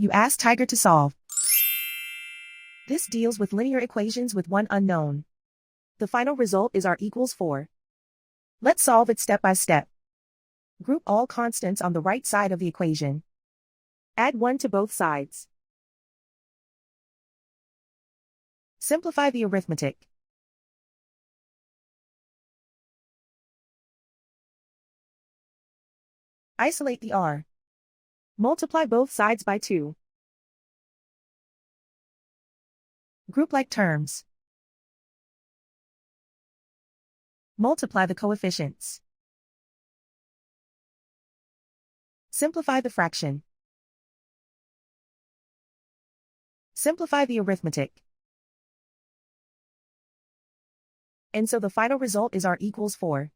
You ask Tiger to solve. This deals with linear equations with one unknown. The final result is r equals 4. Let's solve it step by step. Group all constants on the right side of the equation. Add 1 to both sides. Simplify the arithmetic. Isolate the r. Multiply both sides by 2. Group like terms. Multiply the coefficients. Simplify the fraction. Simplify the arithmetic. And so the final result is r equals 4.